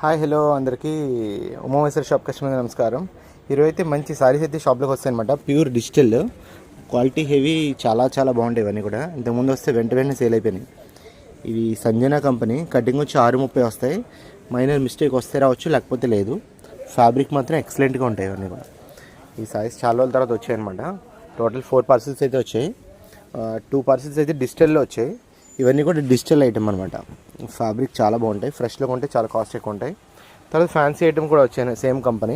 Hi hello అందరికీ Umameshwara shop customer నమస్కారం. ఈరోజు అయితే మంచి సారీస్ అయితే షాప్లోకి వస్తాయి అనమాట. ప్యూర్ డిజిటల్ క్వాలిటీ హెవీ చాలా చాలా బాగుంటాయి. ఇవన్నీ కూడా ఇంతకుముందు వస్తే వెంటనే సేల్ అయిపోయినాయి. ఇవి సంజనా కంపెనీ. కటింగ్ వచ్చి 630 వస్తాయి. మైనర్ మిస్టేక్ వస్తే రావచ్చు, లేకపోతే లేదు. ఫ్యాబ్రిక్ మాత్రం ఎక్సలెంట్గా ఉంటాయి ఇవన్నీ కూడా. ఈ సారీస్ చాలా రోజుల తర్వాత వచ్చాయి అనమాట. టోటల్ 4 పార్సల్స్ అయితే వచ్చాయి. 2 పార్సల్స్ అయితే డిజిటల్లో వచ్చాయి. ఇవన్నీ కూడా డిజిటల్ ఐటమ్ అనమాట. ఫ్యాబ్రిక్ చాలా బాగుంటాయి. ఫ్రెష్లో కొంటే చాలా కాస్ట్ ఎక్కువ ఉంటాయి. తర్వాత ఫ్యాన్సీ ఐటమ్ కూడా వచ్చాయి, సేమ్ కంపెనీ.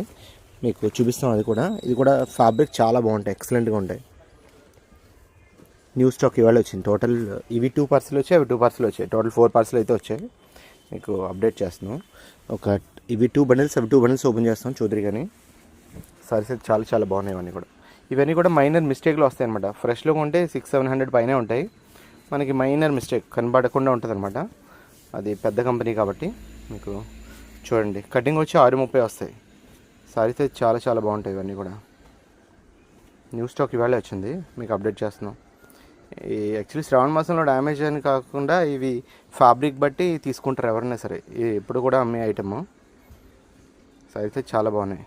మీకు చూపిస్తాం అది కూడా. ఇది కూడా ఫ్యాబ్రిక్ చాలా బాగుంటాయి, ఎక్సలెంట్గా ఉంటాయి. న్యూ స్టాక్ ఇవాళ వచ్చింది. టోటల్ ఇవి 2 పార్సల్ వచ్చాయి, అవి 2 పార్సల్ వచ్చాయి. టోటల్ 4 పార్సల్ అయితే వచ్చాయి. మీకు అప్డేట్ చేస్తున్నాం. ఇవి 2 బండిల్స్, అవి 2 బండిల్స్ ఓపెన్ చేస్తాం చూద్దరు. కానీ సారీస్ అయితే చాలా చాలా బాగున్నాయి ఇవన్నీ కూడా మైనర్ మిస్టేక్లో వస్తాయి అనమాట. ఫ్రెష్లో కొంటే 600-700 పైనే ఉంటాయి. మనకి మైనర్ మిస్టేక్ కనబడకుండా ఉంటుంది అనమాట. అది పెద్ద కంపెనీ కాబట్టి. మీకు చూడండి, కటింగ్ వచ్చి 630 వస్తాయి. సారీస్ అయితే చాలా చాలా బాగుంటాయి. ఇవన్నీ కూడా న్యూ స్టాక్ ఇవాళ వచ్చింది, మీకు అప్డేట్ చేస్తున్నాం. ఈ యాక్చువల్లీ శ్రావణ మాసంలో డ్యామేజ్ అని కాకుండా ఇవి ఫ్యాబ్రిక్ బట్టి తీసుకుంటారు ఎవరైనా సరే. ఇప్పుడు కూడా అమ్మే ఐటమ్. సారీస్ అయితే చాలా బాగున్నాయి.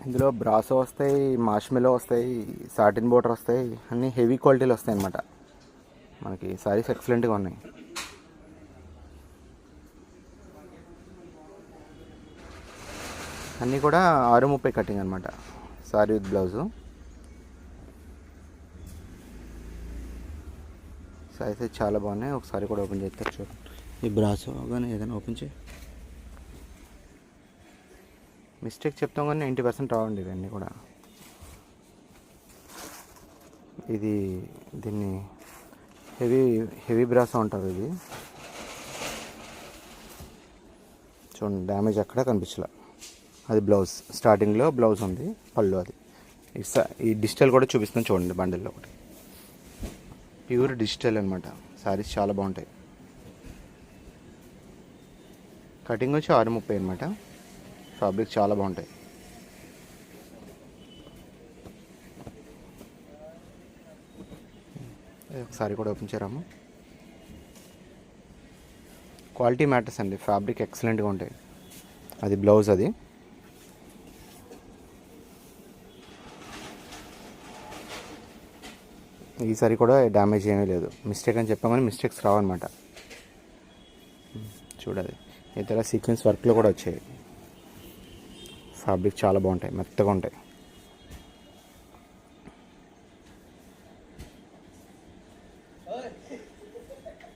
ఇందులో బ్రాసో వస్తాయి, మార్ష్మెలో వస్తాయి, సాటిన్ బోర్డర్ వస్తాయి. అన్నీ హెవీ క్వాలిటీలు వస్తాయి అన్నమాట. మనకి సారీస్ ఎక్సలెంట్గా ఉన్నాయి. అన్నీ కూడా 630 కటింగ్ అనమాట. Sorry with blouse. సారీస్ అయితే చాలా బాగున్నాయి. ఒకసారి కూడా ఓపెన్ చేస్తారు చూడండి. ఈ బ్రాసో కానీ ఏదైనా ఓపెన్ చేయి. మిస్టేక్ చెప్తాం కానీ 90% రావండి ఇవన్నీ కూడా. దీన్ని హెవీ బ్రాసో అంటారు. ఇది చూడండి, డ్యామేజ్ ఎక్కడ కనిపించలే. అది బ్లౌజ్, స్టార్టింగ్లో బ్లౌజ్ ఉంది, పళ్ళు అది. ఈ డిజిటల్ కూడా చూపిస్తాను చూడండి. బండిల్లో ఒకటి ప్యూర్ డిజిటల్ అనమాట. శారీస్ చాలా బాగుంటాయి. కటింగ్ వచ్చి 630 అనమాట. ఫ్యాబ్రిక్ చాలా బాగుంటాయి. ఒకసారి కూడా ఓపెన్ చేయరాము. క్వాలిటీ మ్యాటర్స్ అండి. ఫ్యాబ్రిక్ ఎక్సలెంట్గా ఉంటాయి. అది బ్లౌజ్. అది ఈసారి కూడా డ్యామేజ్ ఏమీ లేదు. మిస్టేక్ అని చెప్పామని మిస్టేక్స్ రావన్నమాట. చూడాలి. ఇతర సీక్వెన్స్ వర్క్లో కూడా వచ్చాయి. ఫ్యాబ్రిక్ చాలా బాగుంటాయి, మెత్తగా ఉంటాయి.